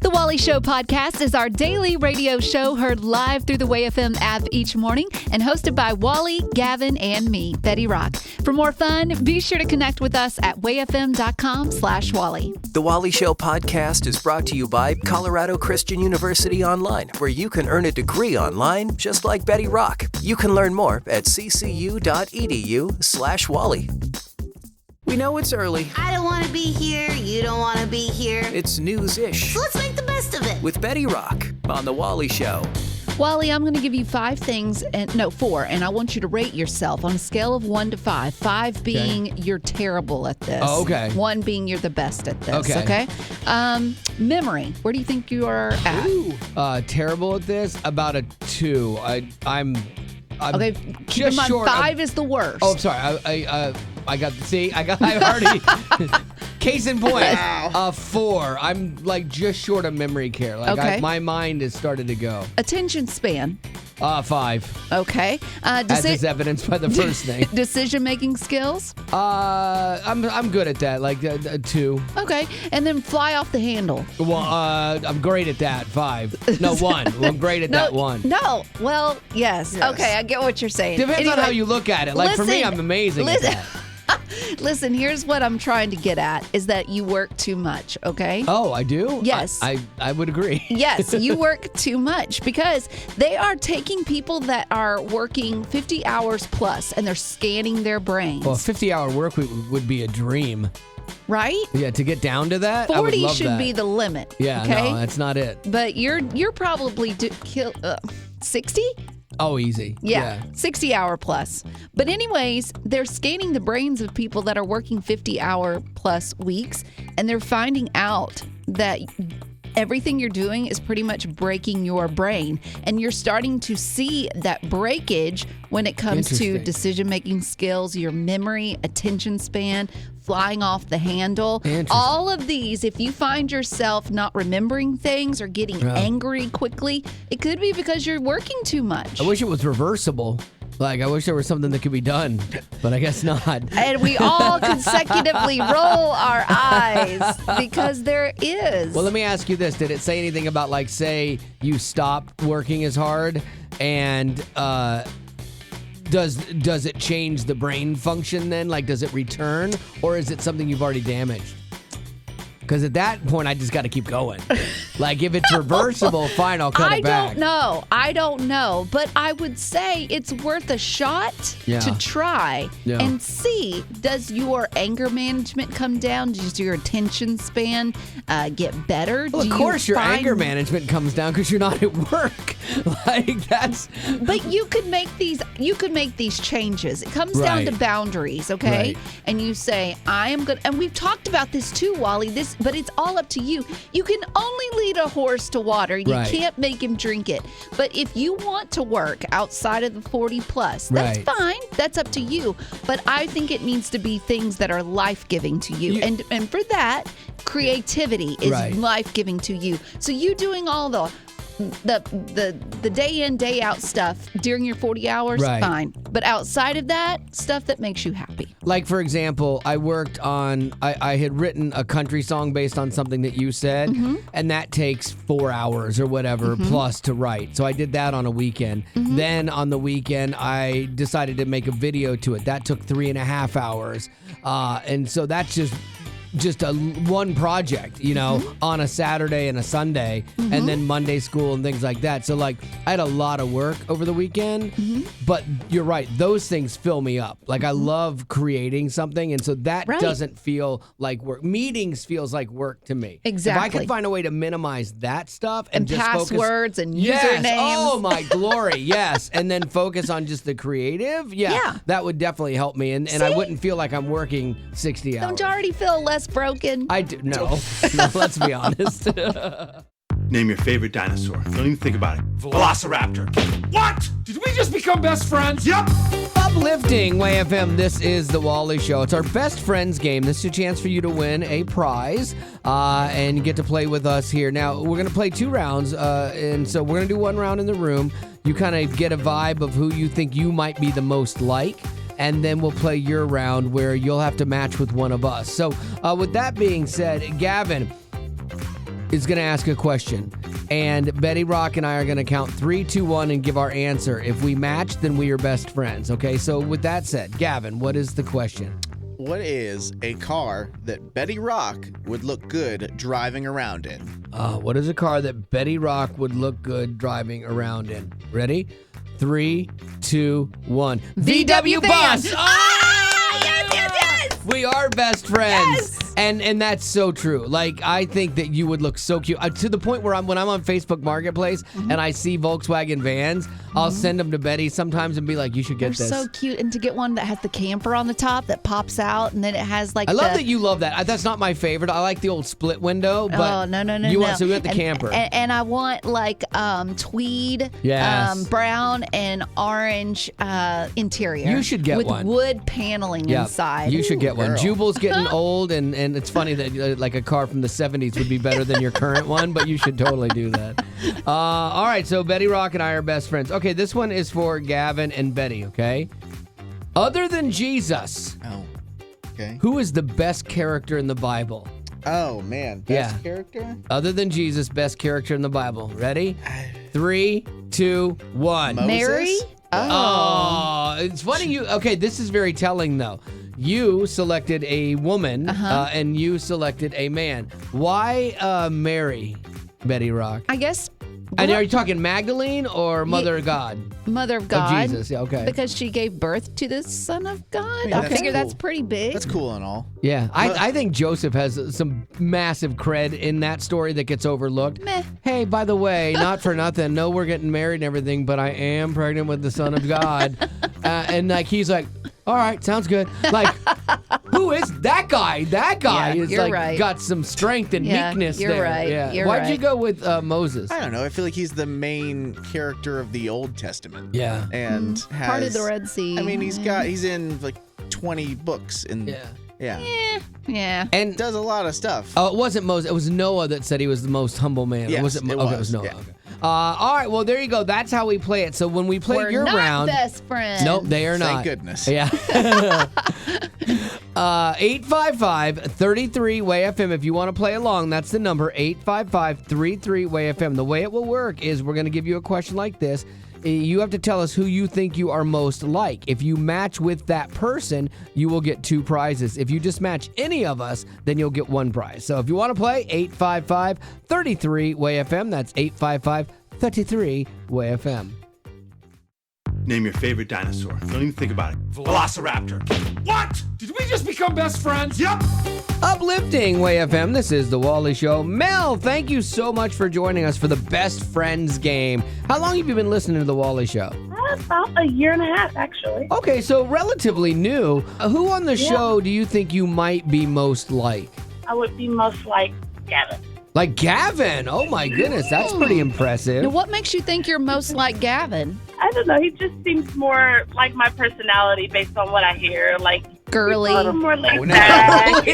The Wally Show podcast is our daily radio show heard live through the WayFM app each morning and hosted by Wally, Gavin, and me, Betty Rock. For more fun, be sure to connect with us at wayfm.com/Wally. The Wally Show podcast is brought to you by Colorado Christian University Online, where you can earn a degree online just like Betty Rock. You can learn more at ccu.edu/Wally. We know it's early. I don't want to be here. You don't want to be here. It's news-ish. So let's make the best of it. With Betty Rock on The Wally Show. Wally, I'm going to give you four, and I want you to rate yourself on a scale of 1 to 5. 5 being you're terrible at this. Oh, okay. 1 being you're the best at this. Okay. Memory, where do you think you are at? Terrible at this, about a 2. I'm okay, keep in mind, short 5 is the worst. Oh, I'm sorry. I already, case in point, 4. I'm like just short of memory care. Like Okay. my mind has started to go. Attention span. 5. Okay. As is evidenced by the first thing. Decision-making skills. I'm good at that. Like 2. Okay. And then fly off the handle. Well, I'm great at that. 5. No, 1. I'm great at that 1. No. Well, yes. Okay, I get what you're saying. Depends on Anyway, how you look at it. Like for me, listen, I'm amazing at that. Listen, here's what I'm trying to get at, is that you work too much, okay? Oh, I do? Yes. I would agree. Yes, you work too much because they are taking people that are working 50 hours plus and they're scanning their brains. Well, a 50-hour work week would be a dream. Right? Yeah, to get down to that, I would 40 love should that. be the limit. Yeah, okay? no, that's not it. But you're probably 60? Oh, easy. Yeah, 60-hour plus. But anyways, they're scanning the brains of people that are working 50-hour plus weeks, and they're finding out that everything you're doing is pretty much breaking your brain. And you're starting to see that breakage when it comes to decision-making skills, your memory, attention span, flying off the handle. All of these, if you find yourself not remembering things or getting angry quickly, it could be because you're working too much. I wish it was reversible. Like, I wish there was something that could be done, but I guess not. And we all consecutively roll our eyes because there is. Well, let me ask you this. Did it say anything about, like, say you stop working as hard and does it change the brain function then? Like, does it return, or is it something you've already damaged? Because at that point, I just got to keep going. Like, if it's reversible, fine, I'll cut it back. I don't know. But I would say it's worth a shot to try and see, does your anger management come down? Does your attention span get better? Well, of course your anger management comes down because you're not at work. Like, that's... But you could make these changes. It comes down to boundaries, okay? Right. And you say, I am good. And we've talked about this too, Wally. But it's all up to you. You can only lead a horse to water. You can't make him drink it. But if you want to work outside of the 40 plus, that's fine. That's up to you. But I think it needs to be things that are life-giving to you. And for that, creativity is life-giving to you. So you doing all the day in, day out stuff during your 40 hours, fine. But outside of that, stuff that makes you happy. Like, for example, I worked on, I had written a country song based on something that you said, and that takes 4 hours or whatever plus to write. So I did that on a weekend. Then on the weekend, I decided to make a video to it. That took 3.5 hours. And so that's just one project, on a Saturday and a Sunday, and then Monday school and things like that. So, like, I had a lot of work over the weekend, but you're right. Those things fill me up. Like, I love creating something, and so that doesn't feel like work. Meetings feels like work to me. Exactly. If I could find a way to minimize that stuff and just passwords and yes, usernames. oh my glory, yes. And then focus on just the creative. Yeah. That would definitely help me, and I wouldn't feel like I'm working 60 hours. Don't you already feel less broken? I do. No, let's be honest. Name your favorite dinosaur. Don't even think about it. Velociraptor. What? Did we just become best friends? Yep. Uplifting WayFM. This is the Wally Show. It's our best friends game. This is a chance for you to win a prize and get to play with us here. Now, we're going to play 2 rounds, and so we're going to do 1 round in the room. You kind of get a vibe of who you think you might be the most like. And then we'll play your round where you'll have to match with one of us. So with that being said, Gavin, is going to ask a question. And Betty Rock and I are going to count 3, 2, 1 and give our answer. If we match, then we are best friends. Okay, so with that said, Gavin, what is the question? What is a car that Betty Rock would look good driving around in? What is a car that Betty Rock would look good driving around in? Ready? 3, 2, 1. VW bus! Yes! We are best friends. Yes! And that's so true. Like, I think that you would look so cute. To the point where when I'm on Facebook Marketplace and I see Volkswagen vans, I'll send them to Betty sometimes and be like, you should get They're this. so cute. And to get one that has the camper on the top that pops out and then it has like I love that you love that. That's not my favorite. I like the old split window, but no. you want, so we want the camper. And I want like tweed, Yes. brown and orange interior. You should get with one. wood paneling Yeah, inside. you should get one. girl. Jubal's getting old, and it's funny that like a car from the 70s would be better than your current one, but you should totally do that. All right, so Betty Rock and I are best friends. Okay, this one is for Gavin and Betty, okay? Other than Jesus, Oh, okay. who is the best character in the Bible? Oh, man. Best character? Other than Jesus, best character in the Bible. Ready? 3, 2, 1. Moses? Mary? Oh, it's funny okay, this is very telling though. You selected a woman and you selected a man. Why Mary, Betty Rock? I guess. And are you talking Magdalene or Mother of God? Mother of God. Oh, Jesus, yeah, okay. Because she gave birth to the Son of God. Yeah, I that's figure cool. that's pretty big. That's cool and all. Yeah, I think Joseph has some massive cred in that story that gets overlooked. Meh. Hey, by the way, not for nothing, no, we're getting married and everything, but I am pregnant with the Son of God. And like he's like, all right, sounds good. Like, who is that guy? That guy Yeah, is you're like right. got some strength and Yeah, meekness you're there. right, Yeah. you're Why'd you right. go with Moses? I don't know. I feel like he's the main character of the Old Testament. Yeah. And has, Part of the Red Sea. I mean, he's in like 20 books. Yeah. Yeah. And Does a lot of stuff. oh, it wasn't Moses. It was Noah that said he was the most humble man. Yes, was it? it Okay, it was, was Noah. yeah. Okay. All right. Well, there you go. That's how we play it. So when we play We're your not round, best friends. nope, they are not. Thank goodness. Yeah. 855-33-WAY-FM if you want to play along. That's the number, 855-33-WAY-FM. The way it will work is we're going to give you a question like this. You have to tell us who you think you are most like. If you match with that person, you will get 2 prizes. If you just match any of us, then you'll get 1 prize. So if you want to play, 855-33-WAY-FM. That's 855-33-WAY-FM. Name your favorite dinosaur. Don't even think about it. Velociraptor. What? Did we just become best friends? Yep. Uplifting Way FM. This is the Wally Show. Mel, thank you so much for joining us for the Best Friends game. How long have you been listening to the Wally Show? About a year and a half, actually. Okay, so relatively new. Who on the show do you think you might be most like? I would be most like Gavin. Like Gavin. Oh my goodness, that's pretty Now, impressive. what makes you think you're most like Gavin? I don't know. He just seems more like my personality based on what I hear. Like, Girly. a little more laid no. back. Do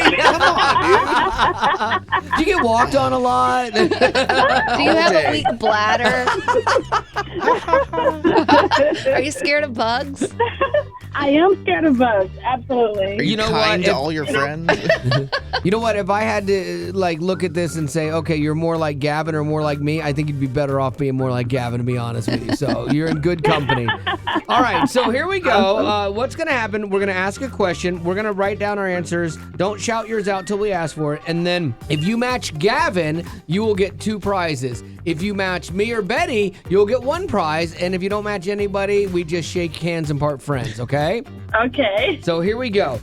you get walked on a lot? Do you have a weak bladder? Are you scared of bugs? I am scared of bugs. Absolutely. Are you, You know kind what? to If- all your friends? You know what? If I had to like look at this and say, okay, you're more like Gavin or more like me, I think you'd be better off being more like Gavin, to be honest with you. So you're in good company. All right, so here we go. What's going to happen? We're going to ask a question. We're going to write down our answers. Don't shout yours out till we ask for it. And then if you match Gavin, you will get 2 prizes. If you match me or Betty, you'll get 1 prize. And if you don't match anybody, we just shake hands and part friends, okay? Okay. So here we go.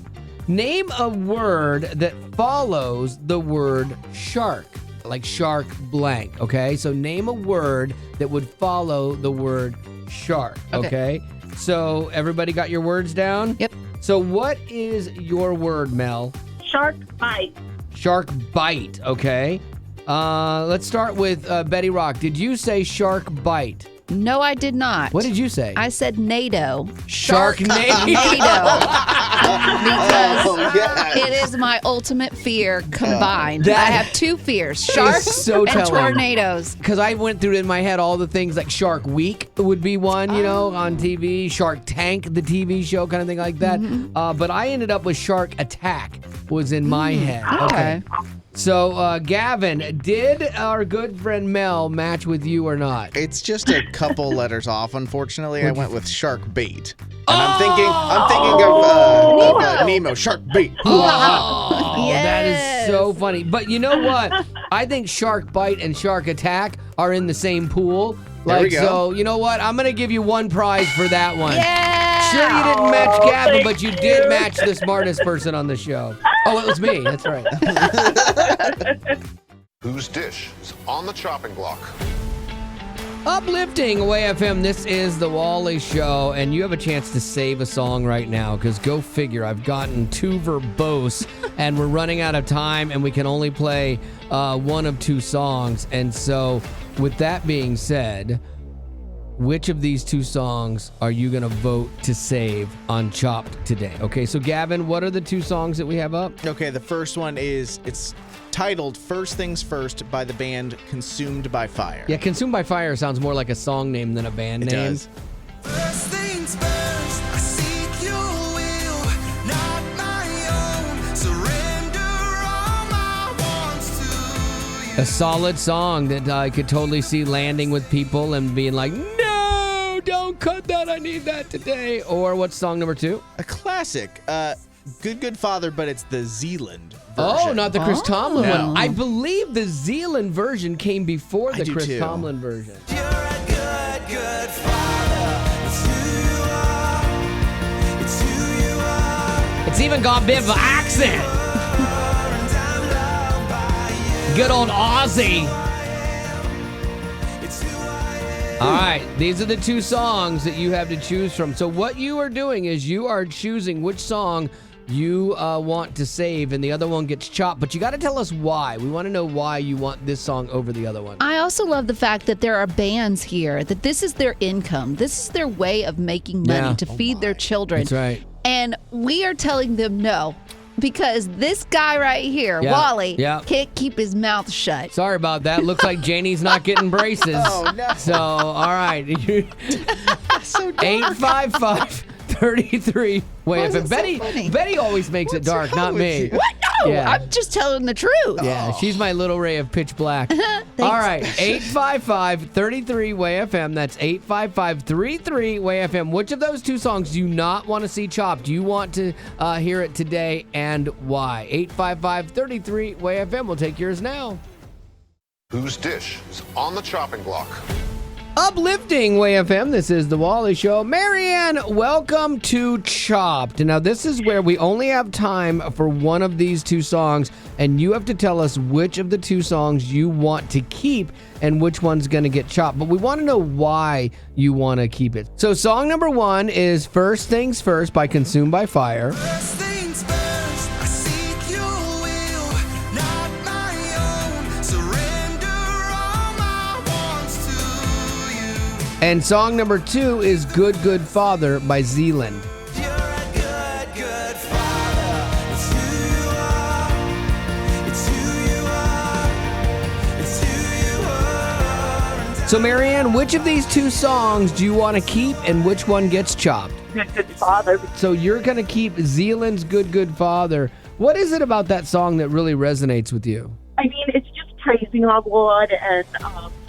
Name a word that follows the word shark, like shark blank, okay? So name a word that would follow the word shark, okay? So everybody got your words down? Yep. So what is your word, Mel? Shark bite. Shark bite, okay? Let's start with Betty Rock. Did you say shark bite? No, I did not. What did you say? I said NATO. Sharknado. Because Oh, yes. it is my ultimate fear combined. That I have 2 fears: sharks so and telling. tornadoes. Because I went through in my head all the things like Shark Week would be one, you know, on TV, Shark Tank, the TV show, kind of thing like that. But I ended up with Shark Attack was in my head. Okay. So, Gavin, did our good friend Mel match with you or not? It's just a couple letters off, unfortunately. I went with shark bait. And I'm thinking of Nemo, shark bait. Oh, Yes. that is so funny. But you know what? I think shark bite and shark attack are in the same pool. There we go. So, you know what? I'm going to give you one prize for that one. Yeah. Sure, you didn't match Gavin, thank but you you. did match the smartest person on the show. Oh, it was me. That's right. Whose dish is on the chopping block? Uplifting Away FM, this is the Wally Show, and you have a chance to save a song right now, because go figure, I've gotten too verbose, and we're running out of time, and we can only play one of two songs. And so, with that being said, which of these two songs are you going to vote to save on Chopped today? Okay, so Gavin, what are the two songs that we have up? Okay, the first one it's titled First Things First by the band Consumed by Fire. Yeah, Consumed by Fire sounds more like a song name than a band It name. does. First things first, I seek your will, not my own. Surrender all my wants to you. A solid song that I could totally see landing with people and being like, no, don't cut that. I need that today. Or what's song number two? A classic. Good Father, but it's the Zealand version. Oh, not the Chris Tomlin No. one. I believe the Zealand version came before the I do Chris too. Tomlin version. You're a good father. It's who you are. It's who you are. It's even got a bit of an accent. And I'm loved by you. Good old Aussie. It's who I am. All right, these are the two songs that you have to choose from. So what you are doing is you are choosing which song you want to save, and the other one gets chopped. But you got to tell us why. We want to know why you want this song over the other one. I also love the fact that there are bands here, that this is their income. This is their way of making money Yeah. to feed their children. That's right. And we are telling them no, because this guy right here, Yeah, Wally, yeah. can't keep his mouth shut. Sorry about that. Looks like Janie's not getting braces. Oh, no. So, all right. So dark. 855-33. Wait, is if it so Betty funny? Betty always makes it dark, wrong not with me. you? What? No, Yeah. I'm just telling the truth. Yeah, she's my little ray of pitch black. All right, 855-33-WAY-FM. That's 855-33-WAY-FM. Which of those two songs do you not want to see chopped? Do you want to hear it today, and why? 855-33-WAY-FM. We'll take yours now. Whose dish is on the chopping block? Uplifting Way FM. This is the Wally Show. Marianne, welcome to Chopped. Now, this is where we only have time for one of these two songs, and you have to tell us which of the two songs you want to keep and which one's going to get chopped. But we want to know why you want to keep it. So, song number one is First Things First by Consumed by Fire. First things first, I seek your will, not my own. Surrender all my wants to you. And song number two is Good, Good Father by Zealand. You're a good father. It's who you are. It's who you are. It's who you are. And So, Marianne, which of these two songs do you want to keep and which one gets chopped? Good father. So you're going to keep Zealand's Good, Good Father. What is it about that song that really resonates with you? I mean, it's just praising our Lord, and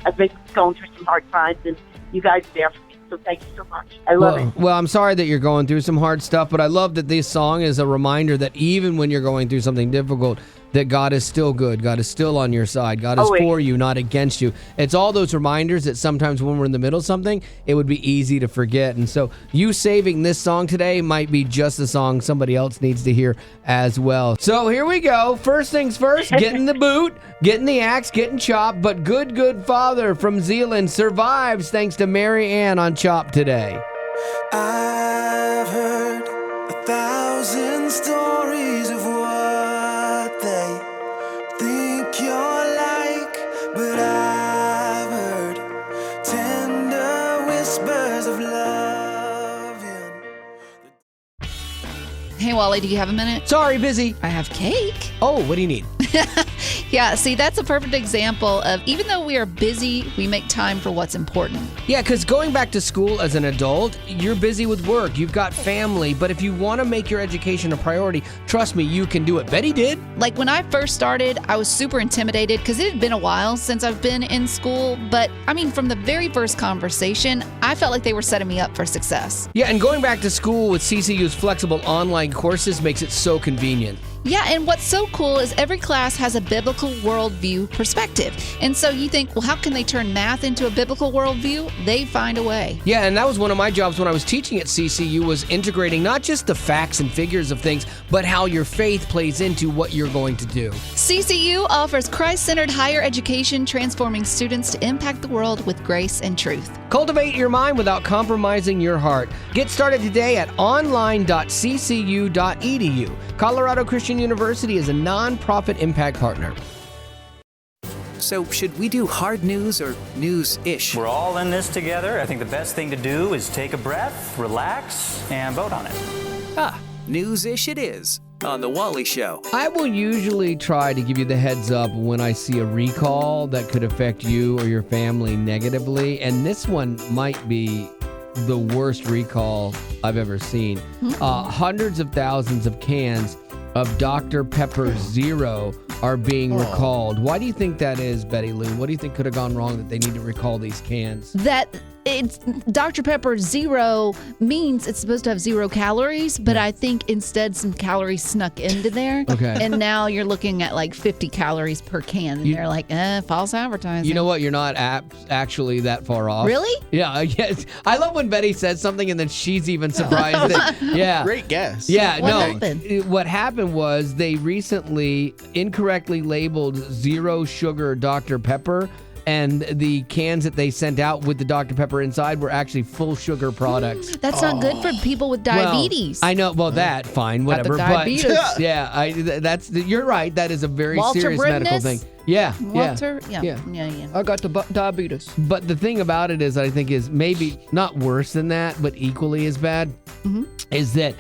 I've been going through some hard times, and you guys are there for me. So thank you so much. I love it. Well, I'm sorry that you're going through some hard stuff, but I love that this song is a reminder that even when you're going through something difficult, that God is still good. God is still on your side. God is Always. for you, not against you. It's all those reminders that sometimes when we're in the middle of something, it would be easy to forget. And so you saving this song today might be just the song somebody else needs to hear as well. So here we go. First things first, getting the boot, getting the axe, getting chopped. But Good, Good Father from Zealand survives thanks to Mary Ann on Chop today. I've heard 1,000 stories of what they think you're like, but I've heard tender whispers of love. Hey, Wally, do you have a minute? Sorry, busy. I have cake. Oh, what do you need? Yeah, see, that's a perfect example of even though we are busy, we make time for what's important. Yeah, because going back to school as an adult, you're busy with work, you've got family, but if you want to make your education a priority, trust me, you can do it. Betty did. Like when I first started, I was super intimidated because it had been a while since I've been in school. But I mean, from the very first conversation, I felt like they were setting me up for success. Yeah, and going back to school with CCU's flexible online courses makes it so convenient. Yeah, and what's so cool is every class has a biblical worldview perspective. And so you think, well, how can they turn math into a biblical worldview? They find a way. Yeah, and that was one of my jobs when I was teaching at CCU, was integrating not just the facts and figures of things, but how your faith plays into what you're going to do. CCU offers Christ-centered higher education, transforming students to impact the world with grace and truth. Cultivate your mind without compromising your heart. Get started today at online.ccu.edu. Colorado Christian University is a non-profit impact partner. So, should we do hard news or news-ish? We're all in this together. I think the best thing to do is take a breath, relax, and vote on it. News-ish it is on The Wally Show. I will usually try to give you the heads up when I see a recall that could affect you or your family negatively, and this one might be the worst recall I've ever seen. Hundreds of thousands of cans of Dr. Pepper Zero are being recalled. Why do you think that is, Betty Lou? What do you think could have gone wrong that they need to recall these cans? That it's Dr. Pepper Zero means it's supposed to have 0 calories, but I think instead some calories snuck into there. Okay. And now you're looking at like 50 calories per can. And they're like, false advertising. You know what? You're not actually that far off. Really? Yeah. Yes. I love when Betty says something and then she's even surprised. Yeah. Great guess. Yeah. What happened? What happened was they recently incorrectly labeled 0 sugar Dr. Pepper, and the cans that they sent out with the Dr. Pepper inside were actually full sugar products. That's not good for people with diabetes. Well, I know. Well, that fine, whatever. diabetes. But yeah, you're right. That is a very serious medical thing. Yeah, Walter? Yeah. I got the diabetes. But the thing about it is, I think, is maybe not worse than that, but equally as bad, is that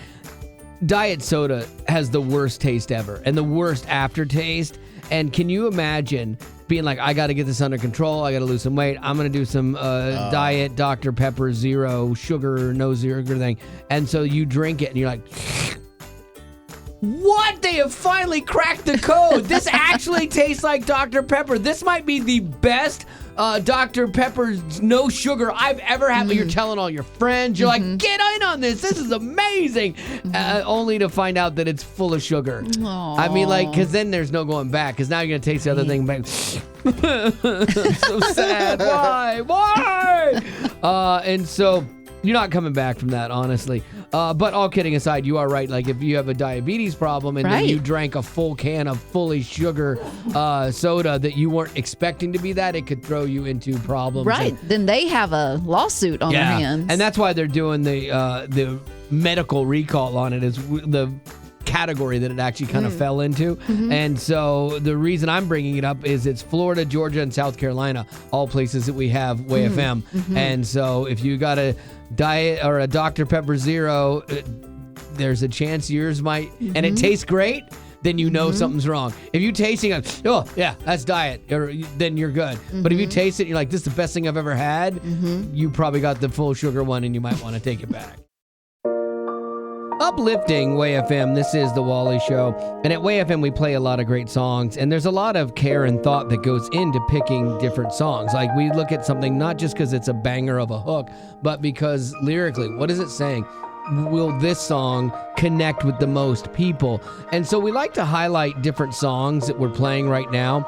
diet soda has the worst taste ever and the worst aftertaste. And can you imagine being like, I got to get this under control. I got to lose some weight. I'm going to do some diet Dr. Pepper 0 sugar, no sugar thing. And so you drink it and you're like, what? They have finally cracked the code. This actually tastes like Dr. Pepper. This might be the best Dr. Pepper's no sugar I've ever had. You're telling all your friends. You're like, get in on this. This is amazing. Only to find out that it's full of sugar. Aww. I mean, like, because then there's no going back. Because now you're going to taste the other thing. Back. So sad. Why? And so you're not coming back from that, honestly. But all kidding aside, you are right. Like, if you have a diabetes problem and then you drank a full can of fully sugar soda that you weren't expecting to be that, it could throw you into problems. Right. Then they have a lawsuit on their hands. And that's why they're doing the medical recall on it, is the category that it actually kind of fell into. And so the reason I'm bringing it up is it's Florida, Georgia, and South Carolina, all places that we have Way FM. And so if you got a diet or a Dr. Pepper Zero, there's a chance yours might, and it tastes great, then you know something's wrong. If you tasting it, oh yeah, that's diet, then you're good. But if you taste it and you're like, this is the best thing I've ever had, you probably got the full sugar one and you might want to take it back. Uplifting Way FM, this is The Wally Show. And at Way FM, we play a lot of great songs. And there's a lot of care and thought that goes into picking different songs. Like, we look at something not just because it's a banger of a hook, but because lyrically, what is it saying? Will this song connect with the most people? And so we like to highlight different songs that we're playing right now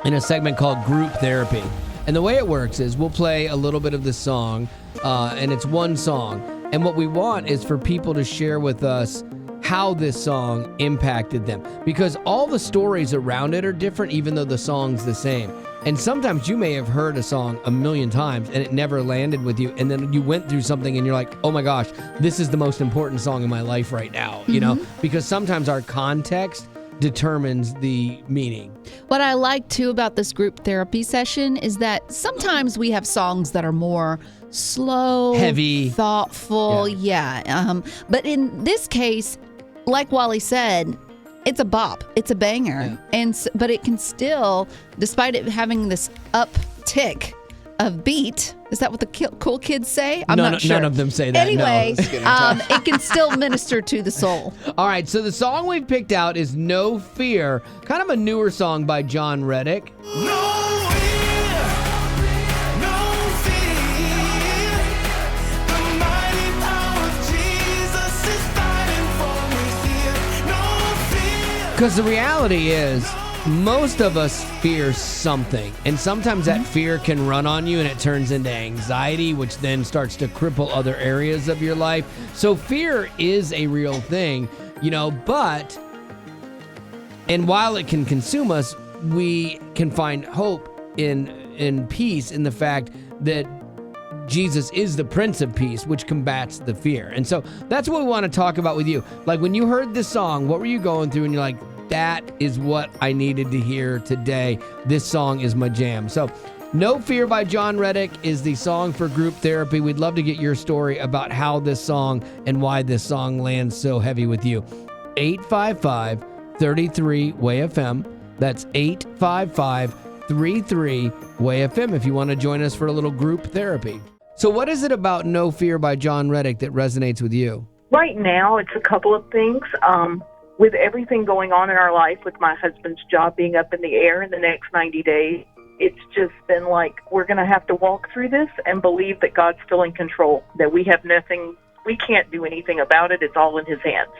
in a segment called Group Therapy. And the way it works is we'll play a little bit of the song, and it's one song. And what we want is for people to share with us how this song impacted them. Because all the stories around it are different, even though the song's the same. And sometimes you may have heard a song a million times and it never landed with you. And then you went through something and you're like, oh my gosh, this is the most important song in my life right now. You know, because sometimes our context determines the meaning. What I like too about this group therapy session is that sometimes we have songs that are more slow, heavy, thoughtful. But in this case, like Wally said, It's a bop. It's a banger. But it can still, despite it having this uptick of beat, is that what the cool kids say? I'm not sure. None of them say that. Anyway, no. it can still minister to the soul. All right, so the song we've picked out is No Fear, kind of a newer song by John Reddick. Because the reality is, most of us fear something. And sometimes that fear can run on you and it turns into anxiety, which then starts to cripple other areas of your life. So fear is a real thing, but, and while it can consume us, we can find hope in peace in the fact that Jesus is the Prince of Peace, which combats the fear. And so that's what we want to talk about with you. Like when you heard this song, what were you going through? And you're like, that is what I needed to hear today. This song is my jam. So No Fear by John Reddick is the song for group therapy. We'd love to get your story about how this song and why this song lands so heavy with you. 855-33-WAY-FM. That's 855-33-WAY-FM if you want to join us for a little group therapy. So what is it about No Fear by John Reddick that resonates with you? Right now, it's a couple of things. With everything going on in our life, with my husband's job being up in the air in the next 90 days, it's just been like, we're going to have to walk through this and believe that God's still in control, that we have nothing, we can't do anything about it. It's all in his hands.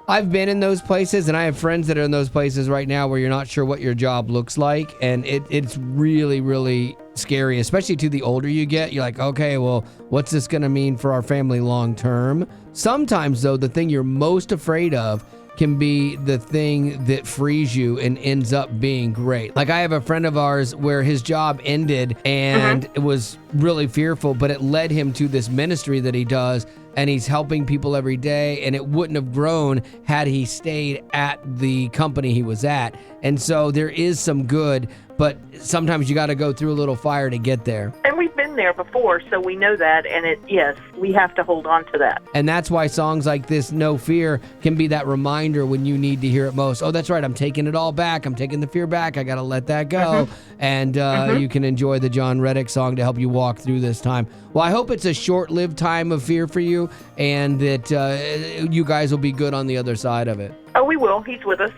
I've been in those places, and I have friends that are in those places right now where you're not sure what your job looks like, and it's really, really scary, especially to the older you get. You're like, okay, well, what's this going to mean for our family long term? Sometimes, though, the thing you're most afraid of can be the thing that frees you and ends up being great. Like I have a friend of ours where his job ended and it was really fearful, but it led him to this ministry that he does, and he's helping people every day, and it wouldn't have grown had he stayed at the company he was at. And so there is some good, but sometimes you got to go through a little fire to get there. And we've been there before, so we know that, and yes, we have to hold on to that. And that's why songs like this, No Fear, can be that reminder when you need to hear it most. Oh, that's right, I'm taking it all back. I'm taking the fear back. I got to let that go. And you can enjoy the John Reddick song to help you walk through this time. Well, I hope it's a short-lived time of fear for you, and that you guys will be good on the other side of it. Oh, we will. He's with us.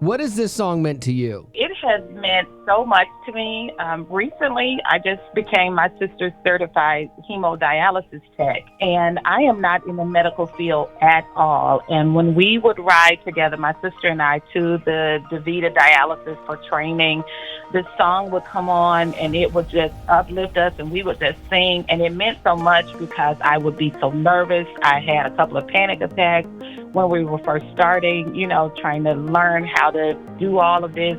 What has this song meant to you? It has meant so much to me. Recently, I just became my sister's certified hemodialysis tech, and I am not in the medical field at all. And when we would ride together, my sister and I, to the DaVita dialysis for training, this song would come on, and it would just uplift us, and we would just sing. And it meant so much because I would be so nervous. I had a couple of panic attacks when we were first starting, trying to learn how to do all of this,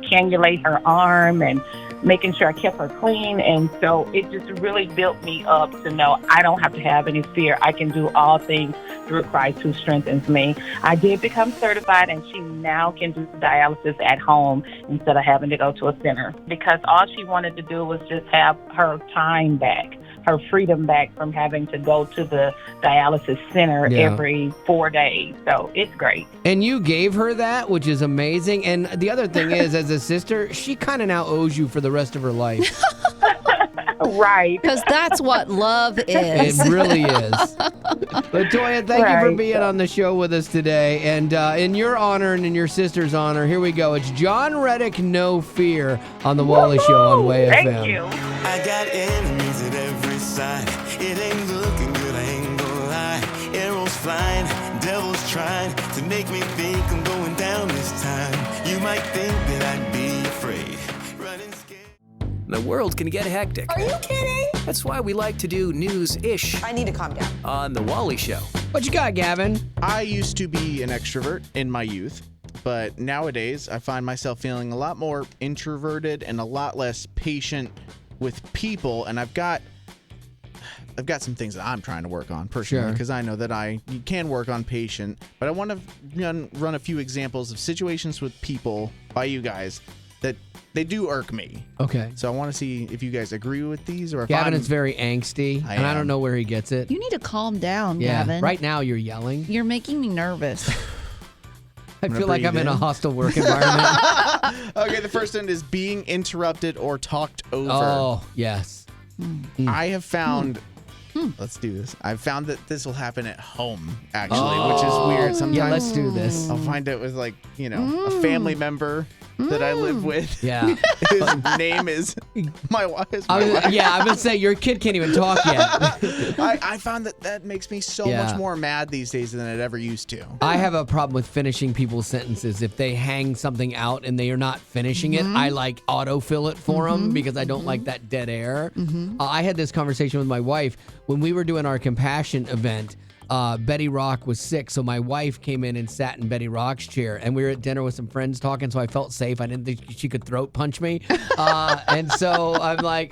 cannulate her arm and making sure I kept her clean. And so it just really built me up to know I don't have to have any fear. I can do all things through Christ who strengthens me. I did become certified, and she now can do dialysis at home instead of having to go to a center, because all she wanted to do was just have her time back, her freedom back from having to go to the dialysis center every 4 days. So it's great. And you gave her that, which is amazing. And the other thing is, as a sister, she kind of now owes you for the rest of her life. Right. Because that's what love is. It really is. Latoya, thank you for being on the show with us today. And in your honor and in your sister's honor, here we go. It's John Reddick, No Fear, on the Wally Show on Way FM. Thank you. I got enemies at every side. It ain't looking good, I ain't gonna lie. Arrows flying, devils trying to make me think I'm going down this time. You might think that I'd be afraid. Running scared. The world can get hectic. Are you kidding? That's why we like to do news-ish. I need to calm down. On The Wally Show. What you got, Gavin? I used to be an extrovert in my youth, but nowadays I find myself feeling a lot more introverted and a lot less patient with people, and I've got some things that I'm trying to work on personally, because I know that you can work on patient, but I want to run a few examples of situations with people by you guys that they do irk me. Okay. So I want to see if you guys agree with these, or if Gavin is very angsty, and I don't know where he gets it. You need to calm down, Yeah. Gavin. Right now you're yelling. You're making me nervous. I feel like I'm in a hostile work environment. Okay, the first one is being interrupted or talked over. Oh, yes. I have found... Let's do this. I've found that this will happen at home, actually, which is weird. Sometimes Yeah, let's do this. I'll find it with, like, a family member that I live with. Yeah. His name is my wife. Yeah, I would say your kid can't even talk yet. I found that makes me so much more mad these days than it ever used to. I have a problem with finishing people's sentences. If they hang something out and they are not finishing it, I like autofill it for them because I don't like that dead air. I had this conversation with my wife when we were doing our compassion event. Betty Rock was sick, so my wife came in and sat in Betty Rock's chair, and we were at dinner with some friends talking, so I felt safe. I didn't think she could throat punch me. And so I'm like,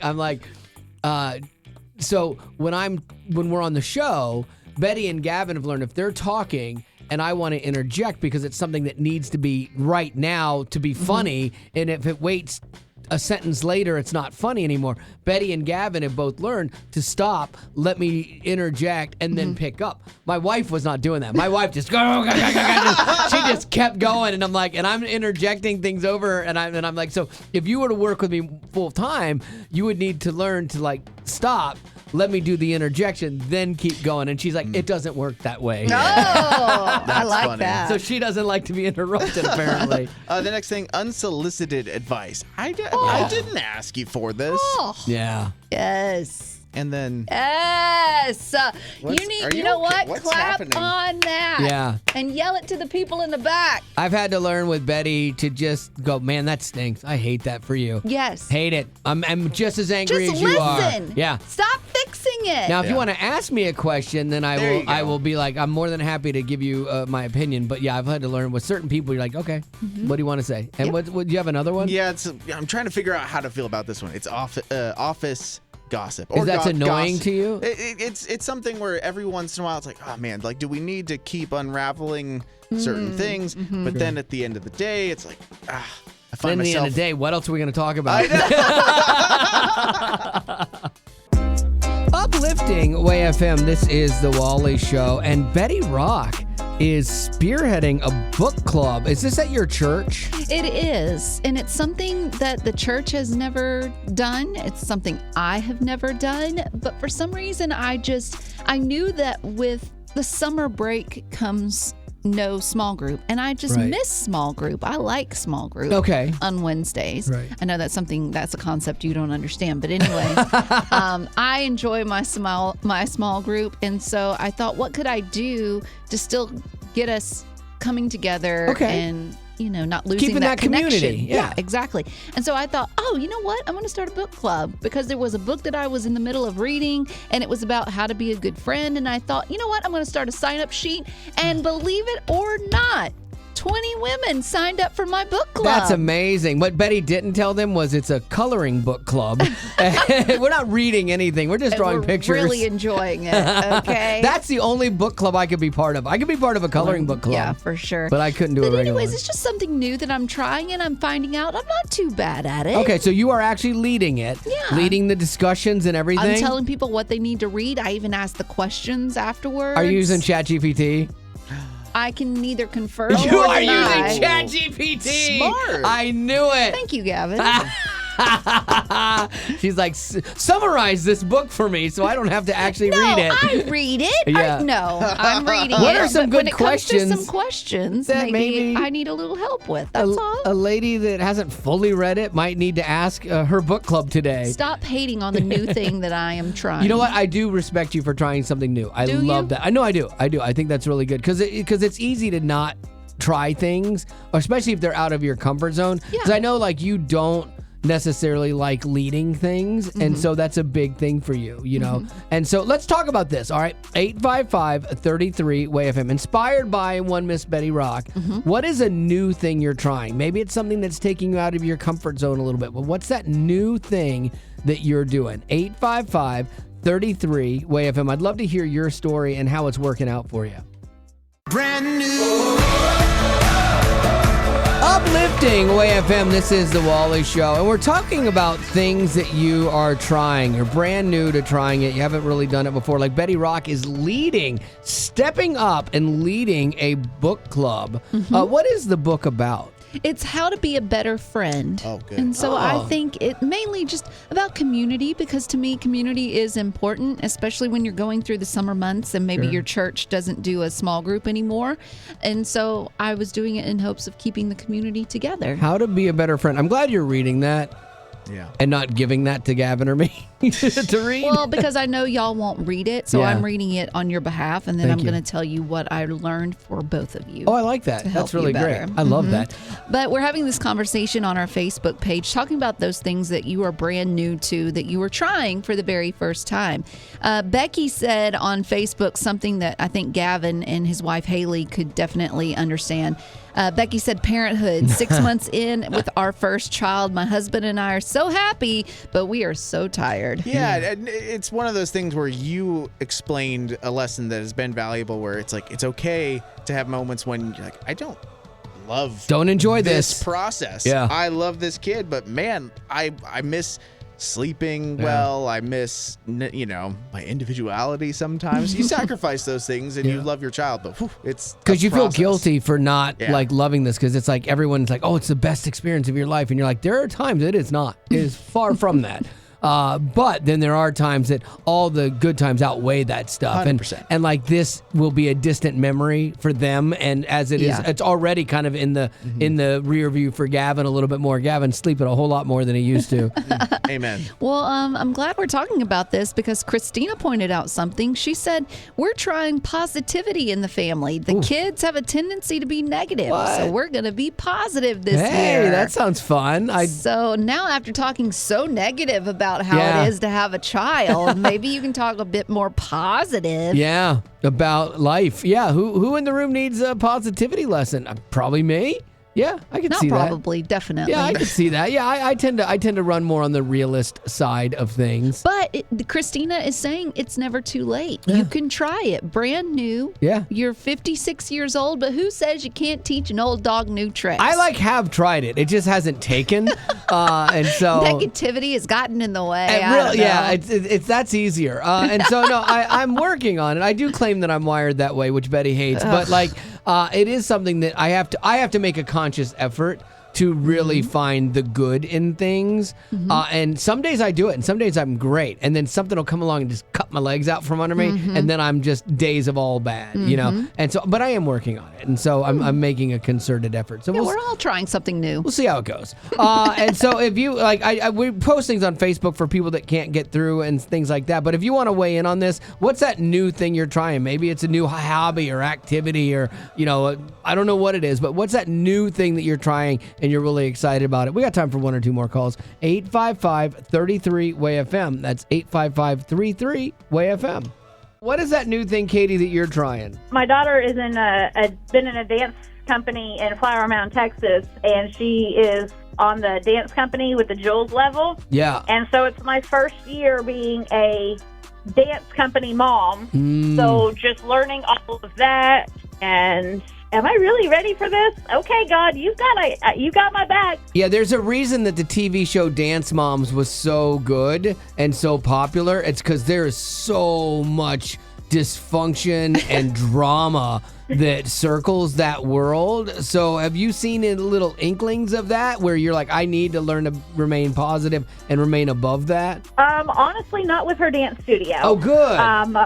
so when we're on the show, Betty and Gavin have learned if they're talking and I want to interject because it's something that needs to be right now to be funny, and if it waits a sentence later, it's not funny anymore. Betty and Gavin have both learned to stop, let me interject, and then pick up. My wife was not doing that. My wife just she just kept going, and I'm like, and I'm interjecting things over, and I'm like, so if you were to work with me full time, you would need to learn to like stop, let me do the interjection, then keep going. And she's like, it doesn't work that way. Oh, I like funny. that. So she doesn't like to be interrupted, apparently. The next thing, unsolicited advice. I didn't ask you for this. Yeah. Yes. And then... Yes. You know what? What's Clap happening? on that. Yeah. And yell it to the people in the back. I've had to learn with Betty to just go, man, that stinks. I hate that for you. Yes. Hate it. I'm just as angry Just as you are. listen. Yeah. Stop fixing it. Now, if you want to ask me a question, then I will be like, I'm more than happy to give you my opinion. But yeah, I've had to learn with certain people. You're like, okay, what do you want to say? And what do you have another one? Yeah, I'm trying to figure out how to feel about this one. It's office gossip. Is that annoying to you? It's something where every once in a while it's like, oh man, like, do we need to keep unraveling certain things? But then at the end of the day, it's like, I find Then at the myself. end of the day, what else are we going to talk about? Uplifting Way FM, this is the Wally Show, and Betty Rock is spearheading a book club. Is this at your church? It is, and it's something that the church has never done. It's something I have never done, but for some reason I knew that with the summer break comes no small group, and I just miss small group. I like small group on Wednesdays. Right. I know that's a concept you don't understand, but anyways, I enjoy my small group, and so I thought, what could I do to still get us coming together and not losing Keeping that connection. community. Yeah, exactly. And so I thought, oh, you know what? I'm going to start a book club because there was a book that I was in the middle of reading, and it was about how to be a good friend. And I thought, you know what? I'm going to start a sign-up sheet, and believe it or not, 20 women signed up for my book club. That's amazing. What Betty didn't tell them was it's a coloring book club. We're not reading anything. We're just drawing pictures. Really enjoying it, okay? That's the only book club I could be part of. I could be part of a coloring book club. Yeah, for sure. But I couldn't do it regularly. Anyways, it's just something new that I'm trying, and I'm finding out I'm not too bad at it. Okay, so you are actually leading it. Yeah. Leading the discussions and everything. I'm telling people what they need to read. I even ask the questions afterwards. Are you using ChatGPT? I can neither confirm You or are deny. using ChatGPT. Smart. I knew it. Thank you, Gavin. She's like, summarize this book for me so I don't have to actually read it. I read it. Yeah. I'm reading it. What are some but good when it questions comes to some questions that maybe maybe I need a little help with. That's all. A lady that hasn't fully read it might need to ask her book club today. Stop hating on the new thing that I am trying. You know what? I do respect you for trying something new. I love that. I know I do. I think that's really good because it's easy to not try things, especially if they're out of your comfort zone. Because I know like you don't necessarily like leading things, and so that's a big thing for you, And so let's talk about this, all right? 855-33-WAY-FM. Inspired by one Miss Betty Rock, what is a new thing you're trying? Maybe it's something that's taking you out of your comfort zone a little bit. Well, what's that new thing that you're doing? 855-33-WAY-FM. I'd love to hear your story and how it's working out for you. Brand new. Uplifting WayFM. This is the Wally Show, and we're talking about things that you are trying. You're brand new to trying it. You haven't really done it before. Like Betty Rock is stepping up and leading a book club. What is the book about? It's how to be a better friend. Oh, good. And so I think it mainly just about community, because to me, community is important, especially when you're going through the summer months and maybe your church doesn't do a small group anymore. And so I was doing it in hopes of keeping the community together. How to be a better friend. I'm glad you're reading that. Yeah. And not giving that to Gavin or me to read. Well, because I know y'all won't read it, so Yeah. I'm reading it on your behalf, and then Thank I'm you. going to tell you what I learned for both of you. Oh, I like that. to help That's really you better. great. I love that. But we're having this conversation on our Facebook page, talking about those things that you are brand new to, that you were trying for the very first time. Becky said on Facebook something that I think Gavin and his wife Haley could definitely understand. Becky said, parenthood, 6 months in with our first child. My husband and I are so happy, but we are so tired. Yeah, and it's one of those things where you explained a lesson that has been valuable, where it's like, it's okay to have moments when you're like, I don't enjoy this process. Yeah. I love this kid, but man, I miss sleeping well. I miss, my individuality sometimes. You sacrifice those things and you love your child, but it's because you feel process. guilty for not Yeah. like loving this, because it's like everyone's like, oh, it's the best experience of your life, and you're like, there are times it is not. It is far from that. But then there are times that all the good times outweigh that stuff. 100%. And like this will be a distant memory for them. And as it is, Yeah. it's already kind of in the rear view for Gavin a little bit more. Gavin's sleeping a whole lot more than he used to. Amen. Well, I'm glad we're talking about this, because Christina pointed out something. She said, we're trying positivity in the family. The kids have a tendency to be negative, so we're going to be positive this year. Hey, that sounds fun. So now, after talking so negative about how Yeah. it is to have a child, maybe you can talk a bit more positive. Yeah, about life. Yeah, who in the room needs a positivity lesson? Probably me. Yeah, I can Not see that. probably, definitely. Yeah, I can see that. Yeah, I tend to run more on the realist side of things. But Christina is saying it's never too late. You can try it. Brand new. Yeah. You're 56 years old, but who says you can't teach an old dog new tricks? I have tried it. It just hasn't taken, and so negativity has gotten in the way. And I don't know. yeah, it's that's easier. And so no, I'm working on it. I do claim that I'm wired that way, which Betty hates. But like, it is something that I have to make a conscious effort to really find the good in things. And some days I do it, and some days I'm great. And then something will come along and just cut my legs out from under me, and then I'm just days of all bad, And so, but I am working on it, and so I'm making a concerted effort. So Yeah, we're all trying something new. we'll see how it goes. And so if you like, we post things on Facebook for people that can't get through and things like that. But if you want to weigh in on this, what's that new thing you're trying? Maybe it's a new hobby or activity, or I don't know what it is, but what's that new thing that you're trying and you're really excited about it? We got time for one or two more calls. 855-33-WAY-FM. That's 855-33-WAY-FM. What is that new thing, Katie, that you're trying? My daughter is been in a dance company in Flower Mound, Texas, and she is on the dance company with the Jules level. Yeah. And so it's my first year being a dance company mom. So just learning all of that, and am I really ready for this? Okay, God, you got my back. Yeah, there's a reason that the TV show Dance Moms was so good and so popular. It's because there is so much dysfunction and drama that circles that world. So have you seen little inklings of that where you're like, I need to learn to remain positive and remain above that? Honestly, not with her dance studio. Oh, good.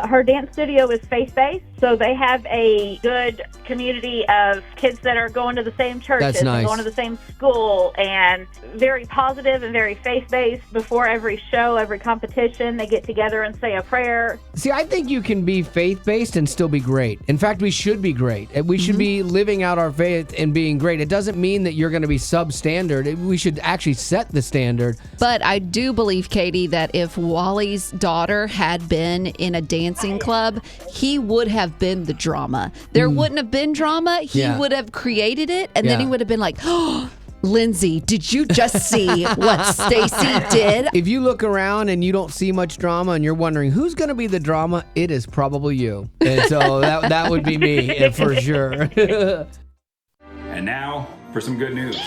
Her dance studio is faith-based, so they have a good community of kids that are going to the same churches That's nice. and going to the same school, and very positive and very faith-based. Before every show, every competition, they get together and say a prayer. See, I think you can be faith-based and still be great. In fact, we should be great. We should be living out our faith and being great. It doesn't mean that you're going to be substandard. We should actually set the standard. But I do believe, Katie, that if Wally's daughter had been in a dancing club, he would have been the drama. There wouldn't have been drama. He would have created it, and then he would have been like, oh, Lindsay, did you just see what Stacy did? If you look around and you don't see much drama and you're wondering who's going to be the drama, it is probably you. And so that would be me for sure. And now, for some good news.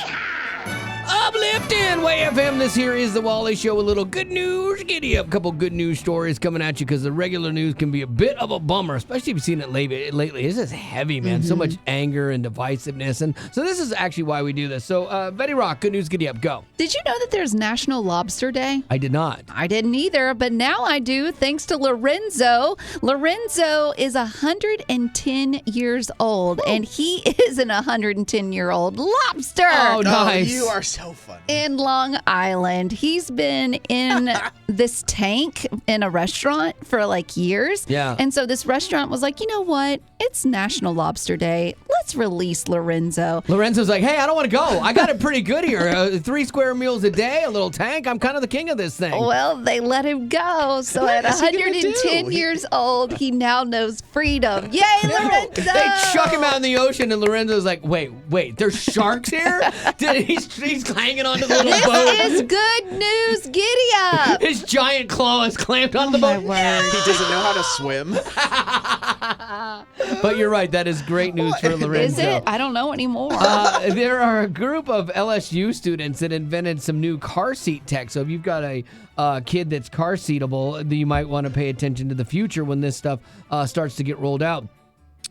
Uplifting Way FM. This here is the Wally Show. A little good news. Giddy up. Couple good news stories coming at you because the regular news can be a bit of a bummer, especially if you've seen it lately. This is heavy, man. So much anger and divisiveness. And so this is actually why we do this. So, Betty Rock, good news. Giddy up. Go. Did you know that there's National Lobster Day? I did not. I didn't either, but now I do thanks to Lorenzo. Lorenzo is 110 years old, and he is an 110-year-old lobster. Oh, nice. You are so funny. In Long Island. He's been in this tank in a restaurant for like years. Yeah. And so this restaurant was like, you know what? It's National Lobster Day. Let's release Lorenzo. Lorenzo's like, hey, I don't want to go. I got it pretty good here. 3 square meals a day, a little tank. I'm kind of the king of this thing. Well, they let him go. So at 110 years old, he now knows freedom. Yay, Lorenzo! They chuck him out in the ocean, and Lorenzo's like, wait, there's sharks here? He's hanging onto the little boat. This is good news. Giddy up. His giant claw is clamped onto the boat. He doesn't know how to swim. But you're right. That is great news for Lorenzo. Is it? I don't know anymore. There are a group of LSU students that invented some new car seat tech. So if you've got a kid that's car seatable, you might want to pay attention to the future when this stuff starts to get rolled out.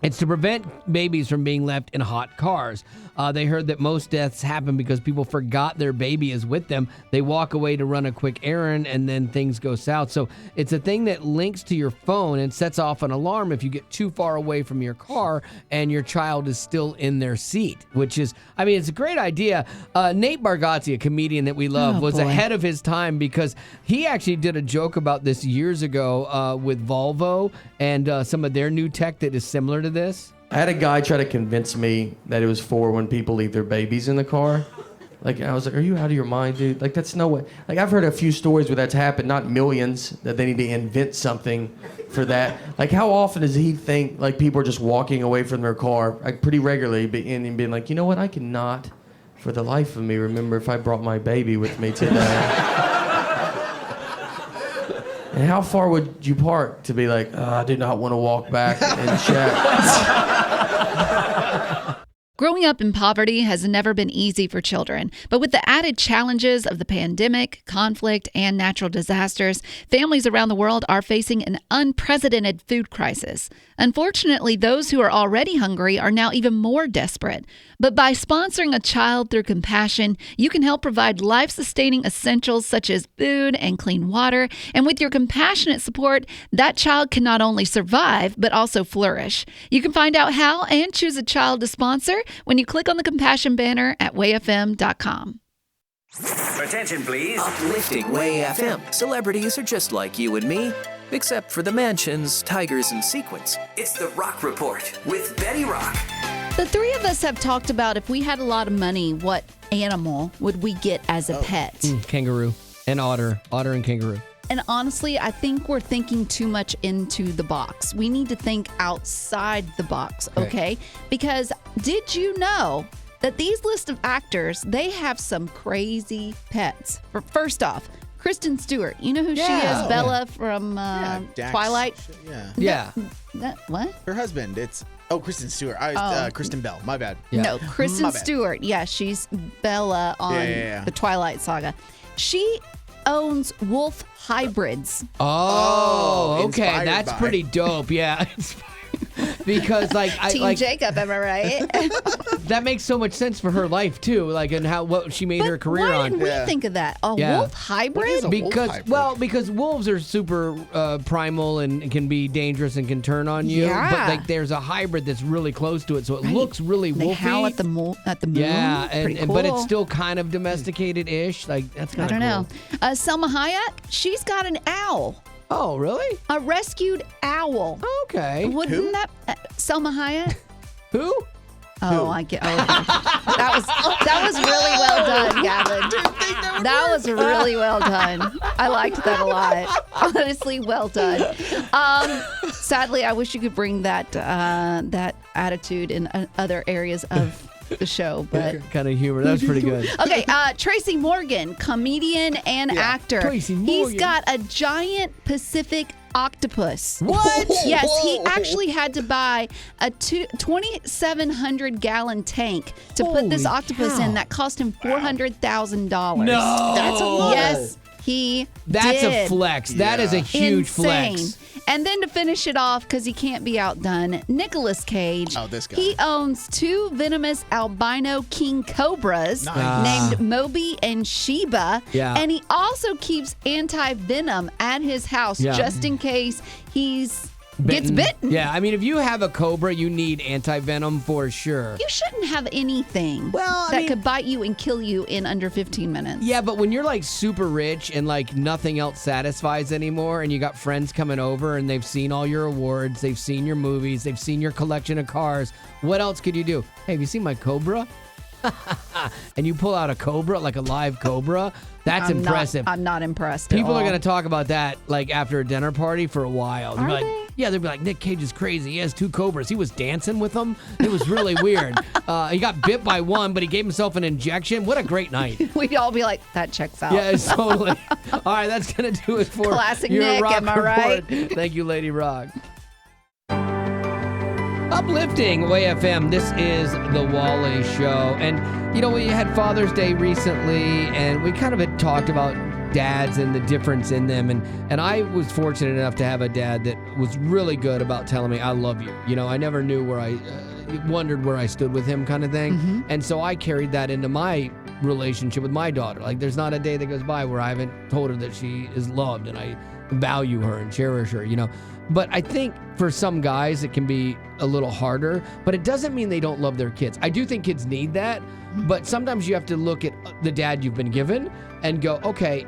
It's to prevent babies from being left in hot cars. They heard that most deaths happen because people forgot their baby is with them. They walk away to run a quick errand, and then things go south. So it's a thing that links to your phone and sets off an alarm if you get too far away from your car and your child is still in their seat, which is, I mean, it's a great idea. Nate Bargatze, a comedian that we love, was ahead of his time because he actually did a joke about this years ago with Volvo and some of their new tech that is similar to this. I had a guy try to convince me that it was for when people leave their babies in the car. Like, I was like, are you out of your mind, dude? Like, that's no way. Like, I've heard a few stories where that's happened, not millions, that they need to invent something for that. Like, how often does he think, like, people are just walking away from their car, like, pretty regularly, and being like, you know what, I cannot, for the life of me, remember if I brought my baby with me today. And how far would you park to be like, I did not want to walk back and check? Growing up in poverty has never been easy for children, but with the added challenges of the pandemic, conflict, and natural disasters, families around the world are facing an unprecedented food crisis. Unfortunately, those who are already hungry are now even more desperate. But by sponsoring a child through compassion, you can help provide life-sustaining essentials such as food and clean water. And with your compassionate support, that child can not only survive, but also flourish. You can find out how and choose a child to sponsor when you click on the compassion banner at wayfm.com. Attention, please. Uplifting Way FM. Celebrities are just like you and me, except for the mansions, tigers, and sequins. It's the Rock Report with Betty Rock. The three of us have talked about if we had a lot of money, what animal would we get as a pet? Kangaroo and otter. Otter and kangaroo. And honestly, I think we're thinking too much into the box. We need to think outside the box, okay? Because did you know that these list of actors, they have some crazy pets? First off, Kristen Stewart. You know who she is? Bella from Twilight? Yeah. What? Her husband. It's Kristen Stewart. Kristen Bell. My bad. No, Kristen Stewart. Yeah, she's Bella on the Twilight saga. She owns wolf hybrids. Oh, okay. That's pretty dope. Yeah. Because Team Jacob, am I right? That makes so much sense for her life too, and what she made her career why on. Didn't we think of that? Wolf hybrid? Because wolves are super primal and can be dangerous and can turn on you. Yeah. But there's a hybrid that's really close to it, so it looks really wolfy. They howl at the moon. Yeah, cool. But it's still kind of domesticated-ish. That's kind of cool. I don't know. Selma Hayek, she's got an owl. Oh, really? A rescued owl. Okay. Wouldn't that Selma Hayek? Who? Oh, I get. Oh, that was really well done, Gavin. That was really well done. I liked that a lot. Honestly, well done. Sadly, I wish you could bring that attitude in other areas of the show, but kind of humor. That was pretty good. okay. Tracy Morgan, comedian and actor. Tracy He's Morgan. got a giant Pacific octopus. What? Yes, he actually had to buy a 2,700-gallon tank to put this Holy octopus cow. in. That cost him $400,000. No. That's a lot. Yes, he That's did. a flex. That is a huge Insane. flex. And then to finish it off, because he can't be outdone, Nicolas Cage. Oh, this guy. He owns 2 venomous albino king cobras named Moby and Sheba. Yeah. And he also keeps anti-venom at his house just in case gets bitten. Yeah, I mean, if you have a cobra, you need anti-venom for sure. You shouldn't have anything that could bite you and kill you in under 15 minutes. Yeah, but when you're like super rich and like nothing else satisfies anymore, and you got friends coming over and they've seen all your awards, they've seen your movies, they've seen your collection of cars, what else could you do? Hey, have you seen my cobra? And you pull out a cobra, like a live cobra. That's impressive. I'm not impressed. People at are all. going to talk about that like after a dinner party for a while. They'll be like, yeah, they'll be like, Nick Cage is crazy. He has 2 cobras. He was dancing with them. It was really weird. He got bit by one, but he gave himself an injection. What a great night. We'd all be like, that checks out. Yeah, it's totally. All right, that's going to do it for Classic your Nick, Rock am I Report. right? Thank you, Lady Rock. Uplifting Way FM. This is the Wally Show. And, you know, we had Father's Day recently, and we kind of had talked about dads and the difference in them. And I was fortunate enough to have a dad that was really good about telling me, I love you. You know, I never knew where I wondered where I stood with him kind of thing. Mm-hmm. And so I carried that into my relationship with my daughter. Like, there's not a day that goes by where I haven't told her that she is loved and I value her and cherish her, you know. But I think for some guys it can be a little harder, but it doesn't mean they don't love their kids. I do think kids need that, but sometimes you have to look at the dad you've been given and go, okay,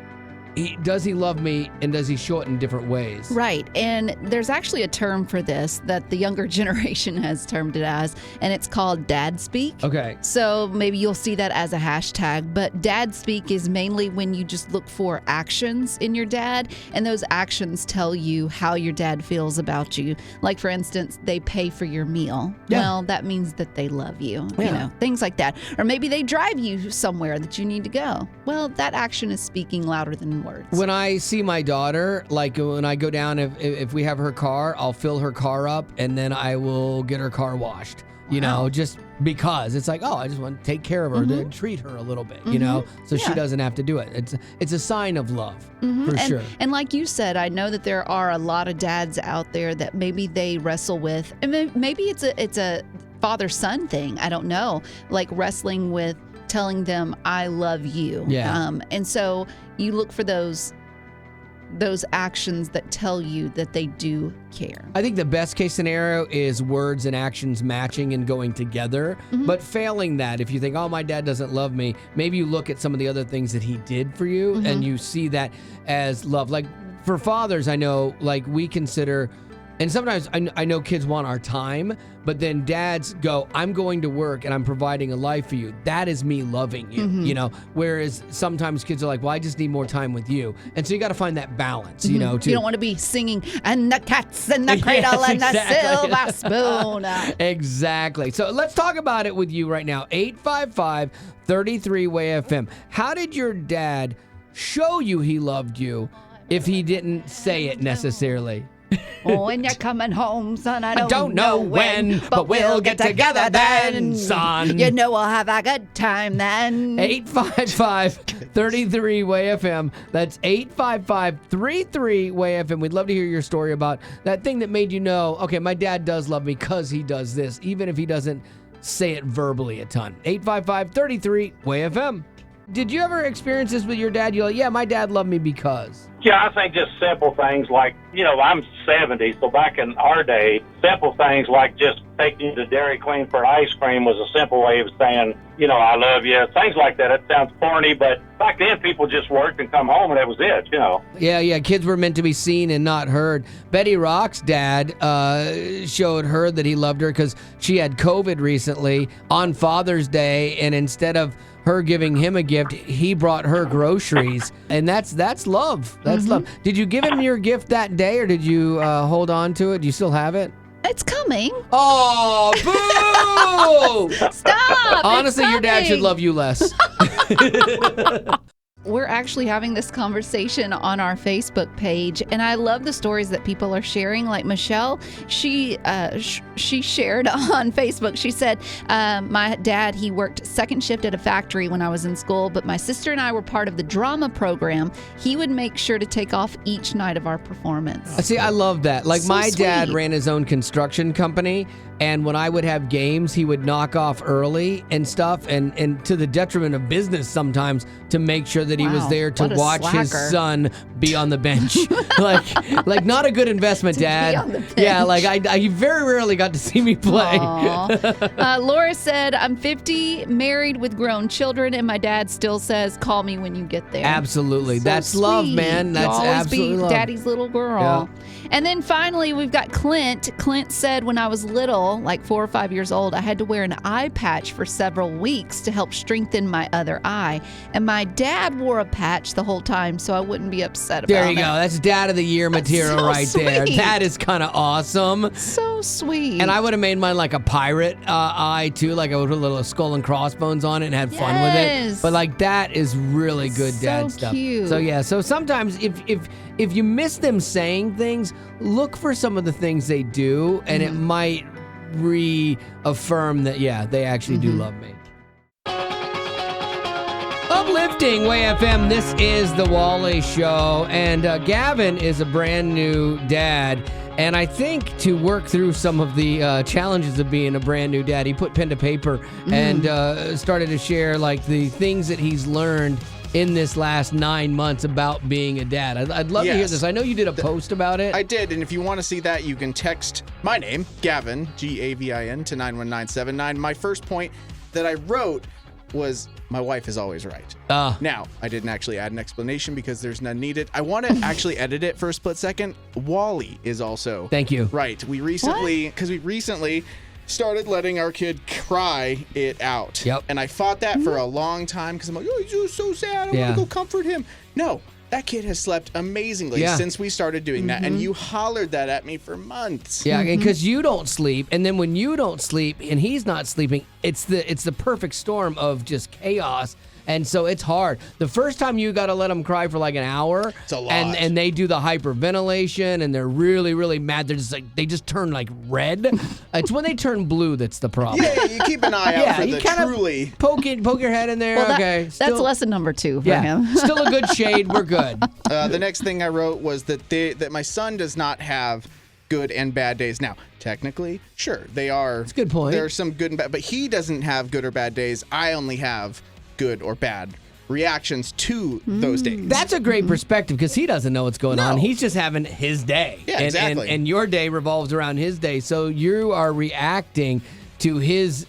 does he love me, and does he show it in different ways? Right. And there's actually a term for this that the younger generation has termed it as, and it's called dad speak. Okay. So maybe you'll see that as a hashtag, but dad speak is mainly when you just look for actions in your dad, and those actions tell you how your dad feels about you. Like, for instance, they pay for your meal. Yeah. Well, that means that they love you, Yeah. you know, things like that. Or maybe they drive you somewhere that you need to go. Well, that action is speaking louder than words. When I see my daughter, like when I go down, if we have her car, I'll fill her car up and then I will get her car washed. You know, just because it's like, oh, I just want to take care of her, to treat her a little bit, you know, so she doesn't have to do it. It's a sign of love for sure. And like you said, I know that there are a lot of dads out there that maybe they wrestle with, and maybe it's a father-son thing. I don't know, like wrestling with telling them I love you. Yeah. And so you look for those actions that tell you that they do care. I think the best case scenario is words and actions matching and going together. But failing that, if you think, oh, my dad doesn't love me, maybe you look at some of the other things that he did for you and you see that as love. Like for fathers, I know, like we consider, and sometimes I know kids want our time, but then dads go, I'm going to work and I'm providing a life for you. That is me loving you, you know? Whereas sometimes kids are like, well, I just need more time with you. And so you got to find that balance, you know, too. You don't want to be singing, and the cat's in the cradle and the silver spoon. Exactly. So let's talk about it with you right now. 855-33-WAY-FM. How did your dad show you he loved you if he didn't say it necessarily? Oh, when you're coming home, son, I don't know when, but we'll get together then, son. You know we'll have a good time then. 855-33-WAY-FM. That's 855-33-WAY-FM. We'd love to hear your story about that thing that made you know, okay, my dad does love me because he does this, even if he doesn't say it verbally a ton. 855-33-WAY-FM. Did you ever experience this with your dad? You're like, yeah, my dad loved me because. Yeah, I think just simple things like, you know, I'm 70, so back in our day, simple things like just taking you to Dairy Queen for ice cream was a simple way of saying, you know, I love you. Things like that. It sounds corny, but back then people just worked and come home and that was it, you know. Yeah, kids were meant to be seen and not heard. Betty Rock's dad showed her that he loved her because she had COVID recently on Father's Day, and instead of her giving him a gift, he brought her groceries, and that's love. That's love. Did you give him your gift that day, or did you hold on to it? Do you still have it? It's coming. Oh, boo! Stop. Honestly, it's your dad should coming. love you less. We're actually having this conversation on our Facebook page, and I love the stories that people are sharing. Like Michelle, she shared on Facebook. She said, my dad, he worked second shift at a factory when I was in school, but my sister and I were part of the drama program. He would make sure to take off each night of our performance. See, I love that. Like, So my dad sweet. ran his own construction company, and when I would have games, he would knock off early and stuff, and to the detriment of business sometimes, to make sure that he was Wow, there to what a watch his slacker. son be on the bench. like not a good investment, Dad. on the Yeah, bench. like I very rarely got to see me play. Aw. Laura said, I'm 50, married with grown children, and my dad still says, call me when you get there. Absolutely. So That's love, sweet. man. That's You'll always absolutely be love. daddy's little girl. And then finally, we've got Clint. Clint said, when I was little, like 4 or 5 years old, I had to wear an eye patch for several weeks to help strengthen my other eye. And my dad wore a patch the whole time, so I wouldn't be upset about it. There you go. That's Dad of the Year material so right there. sweet. That is kind of awesome. So sweet. And I would have made mine like a pirate eye too. Like I would put a little skull and crossbones on it and had fun with Yes. it. But like that is really good dad So stuff. cute. So yeah. So sometimes if you miss them saying things, look for some of the things they do, and it might reaffirm that they actually do love me. Uplifting Way FM, this is the Wally Show, and Gavin is a brand new dad, and I think to work through some of the challenges of being a brand new dad, he put pen to paper and started to share like the things that he's learned in this last 9 months about being a dad. I'd love to hear Yes. this. I know you did a post about it. I did, and if you want to see that, you can text my name, Gavin, Gavin, to 91979. My first point that I wrote was, my wife is always right. Now, I didn't actually add an explanation because there's none needed. I want to actually edit it for a split second. Wally is also Thank you. right. We recently started letting our kid cry it out. Yep. And I fought that for a long time because I'm like, oh, he's so sad. I want to go comfort him. No, that kid has slept amazingly since we started doing that. And you hollered that at me for months. Yeah, because you don't sleep, and then when you don't sleep and he's not sleeping, it's the perfect storm of just chaos. And so it's hard. The first time you got to let them cry for like an hour, it's a lot. and they do the hyperventilation, and they're really, really mad. They're just like, they just turn like red. It's when they turn blue that's the problem. Yeah, you keep an eye out for you the kinda truly. poke your head in there. Well, okay, that's lesson number 2 for him. still a good shade. We're good. The next thing I wrote was that my son does not have good and bad days. Now, technically, sure, they are. That's a good point. There are some good and bad, but he doesn't have good or bad days. I only have good or bad reactions to those days. That's a great perspective because he doesn't know what's going on. No. He's just having his day. Yeah, exactly. And your day revolves around his day. So you are reacting to his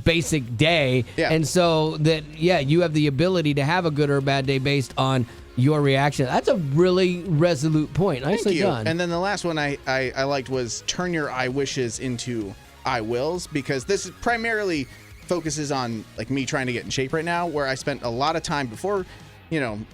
basic day. Yeah. And so that, you have the ability to have a good or bad day based on your reaction. That's a really resolute point. Nicely Thank you. done. And then the last one I liked was turn your I wishes into I wills, because this primarily focuses on like me trying to get in shape right now, where I spent a lot of time before,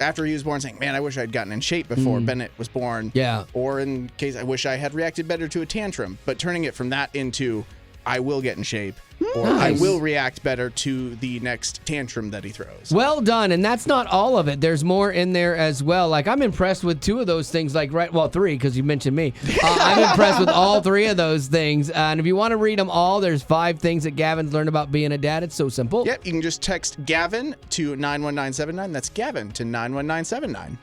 after he was born, saying, man, I wish I'd gotten in shape before Bennett was born. Yeah. Or in case I wish I had reacted better to a tantrum. But turning it from that into I will get in shape, or I Nice. will react better to the next tantrum that he throws. Well done. And that's not all of it. There's more in there as well. Like, I'm impressed with 2 of those things. 3, because you mentioned me. I'm impressed with all 3 of those things. And if you want to read them all, there's 5 things that Gavin's learned about being a dad. It's so simple. Yep, you can just text Gavin to 91979. That's Gavin to 91979.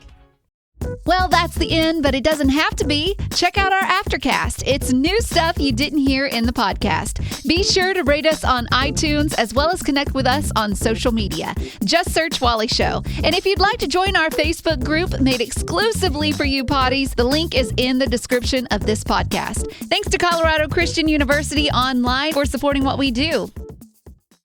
Well, that's the end, but it doesn't have to be. Check out our Aftercast. It's new stuff you didn't hear in the podcast. Be sure to rate us on iTunes as well as connect with us on social media. Just search Wally Show. And if you'd like to join our Facebook group made exclusively for you potties, the link is in the description of this podcast. Thanks to Colorado Christian University Online for supporting what we do.